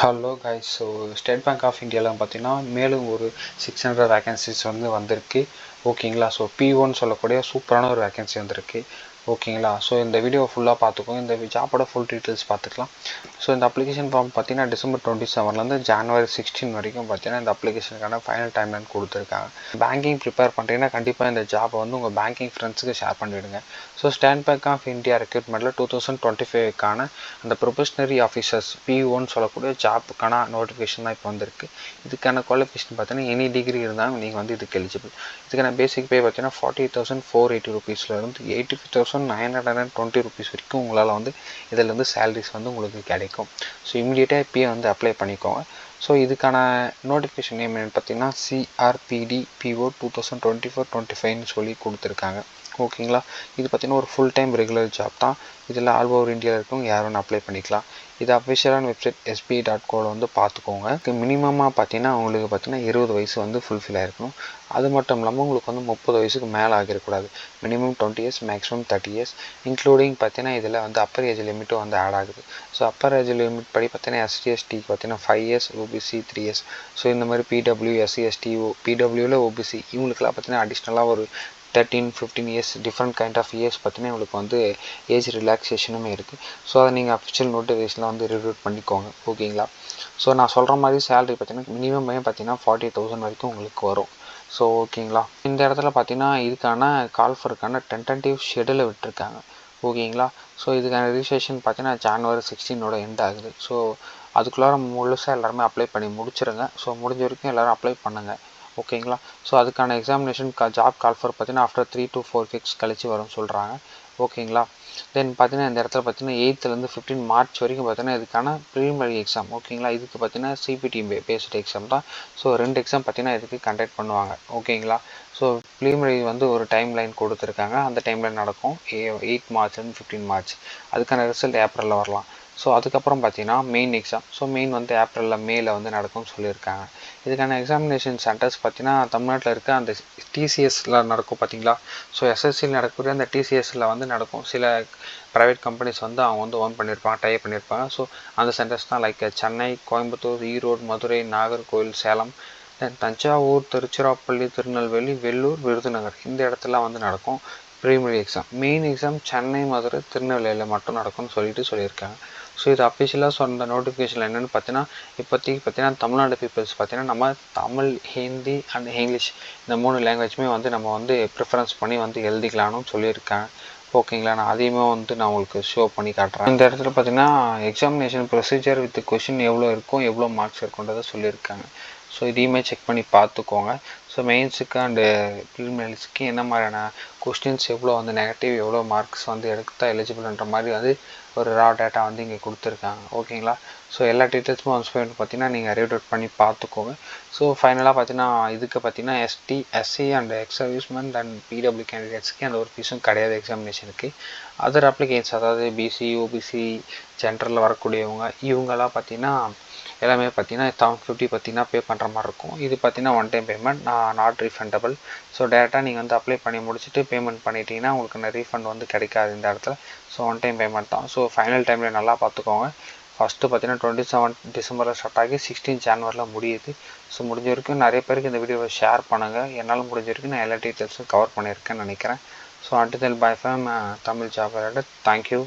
Hello guys. So State Bank of இந்தியாவில் பார்த்தீங்கன்னா மேலும் ஒரு 600 வேகன்சிஸ் வந்திருக்கு. ஓகேங்களா. ஸோ P1 சொல்லக்கூடிய சூப்பரான ஒரு வேகன்சி வந்திருக்கு. ஓகேங்களா. ஸோ இந்த வீடியோ ஃபுல்லாக பார்த்துக்கோங்க. இந்த ஜாப்போட ஃபுல் டீட்டெயில்ஸ் பார்த்துக்கலாம். ஸோ இந்த அப்ளிகேஷன் ஃபார்ம் பார்த்தீங்கன்னா December 27 January 16 வரைக்கும் பார்த்தீங்கன்னா இந்த அப்ளிகேஷனுக்கான ஃபைனல் டைம்லைன் கொடுத்துருக்காங்க. பேங்கிங் ப்ரிப்பேர் பண்ணுறீங்கன்னா கண்டிப்பாக இந்த ஜாப்பை உங்கள் பேங்கிங் ஃப்ரெண்ட்ஸுக்கு ஷேர் பண்ணிவிடுங்க. So State Bank of India ரெக்ரூட்மெண்ட்டில் 2025க்கான அந்த ப்ரொபஷனரி ஆஃபீஸர்ஸ் P1 சொல்லக்கூடிய ஜாப்புக்கான நோட்டிஃபிகேஷன் தான் இப்போ வந்திருக்கு. இதுக்கான குவாலிஃபிகேஷன் பார்த்தீங்கன்னா எனி டிகிரி இருந்தாலும் நீங்கள் இதுக்கு எலிஜிபிள். இதுக்கான பேசிக் பே பார்த்தீங்கன்னா 48,480 ரூபீஸ்லேருந்து 85,920 ரூபீஸ் வரைக்கும் உங்களால் இதில் சேலரிஸ் உங்களுக்கு கிடைக்கும். ஸோ இமீடியட்டாக இப்போயே அப்ளை பண்ணிக்கோங்க. ஸோ இதுக்கான நோட்டிஃபிகேஷன் நேம் என்னென்னு பார்த்தீங்கன்னா CRPD PO 2024-25 சொல்லி கொடுத்துருக்காங்க. ஓகேங்களா. இது பார்த்தீங்கன்னா ஒரு ஃபுல் டைம் ரெகுலர் ஜாப் தான். இதில் ஆல் ஓவர் இந்தியாவில் இருக்கவங்க யாரும் அப்ளை பண்ணிக்கலாம். இது அஃபிஷியலான வெப்சைட் SBI.co பார்த்துக்கோங்க. மினிமமாக பார்த்தீங்கன்னா உங்களுக்கு 20 வயசு ஃபுல்ஃபில் ஆகிருக்கணும். அது மட்டும் இல்லாமல் உங்களுக்கு 30 வயசுக்கு மேலே ஆகிடக்கூடாது. Minimum 20 years, maximum 30 years. Including பார்த்தீங்கன்னா இதில் அப்பர் ஏஜ் லிமிட்டும் ஆட் ஆகுது. ஸோ அப்பர் ஏஜ் லிமிட் படி பார்த்தீங்கன்னா ST/STக்கு பார்த்தீங்கன்னா 5 இயர்ஸ், OBC 3 இயர்ஸ். ஸோ இந்த மாதிரி PW, SC, ST, PWவில் OBC இவங்களுக்குலாம் பார்த்தீங்கன்னா அடிஷ்னலாக ஒரு 13-15 years different kind of years பார்த்தீங்கன்னா உங்களுக்கு ஏஜ் ரிலாக்ஸேஷனுமே இருக்குது. ஸோ அதை நீங்கள் அஃபிஷியல் நோட்டிஃபிகேஷனில் ரிவ்யூட் பண்ணிக்கோங்க. ஓகேங்களா. ஸோ நான் சொல்கிற மாதிரி சேலரி பார்த்தீங்கன்னா மினிமம் பார்த்தீங்கன்னா 40,000 வரைக்கும் உங்களுக்கு வரும். ஸோ ஓகேங்களா. இந்த இடத்துல பார்த்தீங்கன்னா இதுக்கான கால்ஃபருக்கான டென்டேட்டிவ் ஷெடியூலை விட்டுருக்காங்க. ஓகேங்களா. ஸோ இதுக்கான ரிஜிஸ்ட்ரேஷன் பார்த்தீங்கன்னா January 16 எண்ட் ஆகுது. ஸோ அதுக்குள்ளார முழுசாக எல்லாருமே அப்ளை பண்ணி முடிச்சிருங்க. ஸோ முடிஞ்ச வரைக்கும் எல்லோரும் அப்ளை பண்ணுங்கள். ஓகேங்களா. ஸோ அதுக்கான எக்ஸாமினேஷன் ஜாப் கால்ஃபர் பார்த்தீங்கன்னா ஆஃப்டர் 3 to 4 வீக்ஸ் கழிச்சு வரும்னு சொல்கிறாங்க. ஓகேங்களா. தென் பார்த்தீங்கன்னா இந்த இடத்துல பார்த்தீங்கன்னா 8th to 15 March வரைக்கும் பார்த்தீங்கன்னா இதுக்கான ப்ரிலிமினரி எக்ஸாம். ஓகேங்களா. இதுக்கு பார்த்தீங்கன்னா CPT பேஸ்டு எக்ஸாம் தான். ஸோ 2 எக்ஸாம் பார்த்தீங்கன்னா இதுக்கு கண்டக்ட் பண்ணுவாங்க. ஓகேங்களா. ஸோ ப்ரிலிமினரி ஒரு டைம் லைன் கொடுத்துருக்காங்க. அந்த டைமில் நடக்கும் 8 March and 15 March. அதுக்கான ரிசல்ட் ஏப்ரலில் வரலாம். ஸோ அதுக்கப்புறம் பார்த்தீங்கன்னா மெயின் எக்ஸாம். ஸோ மெயின் ஏப்ரலில் மேல நடக்கும்னு சொல்லியிருக்காங்க. இதுக்கான எக்ஸாமினேஷன் சென்டர்ஸ் பார்த்தீங்கன்னா தமிழ்நாட்டில் இருக்க அந்த TCSல நடக்கும் பார்த்தீங்களா. ஸோ SSCயில் நடக்கக்கூடிய அந்த TCSல நடக்கும். சில ப்ரைவேட் கம்பெனிஸ் அவங்க ஓன் பண்ணியிருப்பாங்க, டைப் பண்ணியிருப்பாங்க. ஸோ அந்த சென்டர்ஸ் தான் லைக் சென்னை, கோயம்புத்தூர், ஈரோடு, மதுரை, நாகர்கோவில், சேலம், தென் தஞ்சாவூர், திருச்சிராப்பள்ளி, திருநெல்வேலி, வெள்ளூர், விருதுநகர் இந்த இடத்துல நடக்கும் preliminary exam. Main exam Chennai, Madurai, திருநெல்வேலியில் மட்டும் நடக்கும்னு சொல்லியிருக்காங்க. ஸோ இது அஃபிஷியலாக சொன்ன நோட்டிஃபிகேஷன் என்னென்னு பார்த்தீங்கன்னா இப்போதைக்கு பார்த்தீங்கன்னா தமிழ்நாடு பீப்புள்ஸ் பார்த்தீங்கன்னா நம்ம தமிழ், ஹிந்தி அண்ட் இங்கிலீஷ் இந்த 3 லாங்குவேஜுமே நம்ம ப்ரிஃபரன்ஸ் பண்ணி எழுதிக்கலாம்னு சொல்லியிருக்காங்க. ஓகேங்களா. நான் அதையுமே நான் உங்களுக்கு ஷோ பண்ணி காட்டுறேன். இந்த இடத்துல பார்த்தீங்கன்னா எக்ஸாமினேஷன் ப்ரொசீஜர் வித் கொஷின் எவ்வளோ இருக்கும், எவ்வளோ மார்க்ஸ் இருக்குன்றதை சொல்லியிருக்காங்க. ஸோ இதையுமே செக் பண்ணி பார்த்துக்கோங்க. ஸோ மெயின்ஸுக்கு அண்டு ப்ரிலிமினரிஸ்க்கு என்ன மாதிரியான கொஸ்டின்ஸ் எவ்வளோ நெகட்டிவ், எவ்வளோ மார்க்ஸ் எடுத்தால் எலிஜிபிள்ன்ற மாதிரி ஒரு ரா டேட்டா இங்கே கொடுத்துருக்காங்க. ஓகேங்களா. ஸோ எல்லா டீட்டெயில்ஸும் ஒன்ஸ் பார்த்தீங்கன்னா நீங்கள் ரீட் அவுட் பண்ணி பார்த்துக்கோங்க. ஸோ ஃபைனலாக பார்த்தீங்கன்னா இதுக்கு பார்த்தீங்கன்னா ST, SC and X servicemen and PW கேண்டிடேட்ஸ்க்கு அந்த ஒரு ஃபீஸும் கிடையாது எக்ஸாமினேஷனுக்கு. அதர் அப்ளிகேஷன்ஸ் அதாவது BC, OBC, ஜென்ரலில் வரக்கூடியவங்க இவங்கெல்லாம் பார்த்தீங்கன்னா எல்லாமே பார்த்தீங்கன்னா 750 பார்த்தீங்கன்னா பே பண்ணுற மாதிரி இருக்கும். இது பார்த்தீங்கன்னா one time payment, not refundable. So டேரெக்டாக நீங்கள் அப்ளை பண்ணி முடிச்சுட்டு பேமெண்ட் பண்ணிட்டீங்கன்னா உங்களுக்கு ரீஃபண்ட் கிடைக்காது இந்த இடத்துல. ஸோ ஒன் டைம் பேமெண்ட் தான். ஸோ ஃபைனல் டைமில் நல்லா பார்த்துக்கோங்க. ஃபஸ்ட்டு பார்த்தீங்கன்னா 27 December ஸ்டார்ட் ஆகி 16 January முடியுது. ஸோ முடிஞ்ச வரைக்கும் நிறைய பேருக்கு இந்த வீடியோவை ஷேர் பண்ணுங்கள். என்னால் முடிஞ்ச வரைக்கும் நான் எல்லா டீட்டெயில்ஸும் கவர் பண்ணியிருக்கேன்னு நினைக்கிறேன். So until bye from Tamil job. Thank you.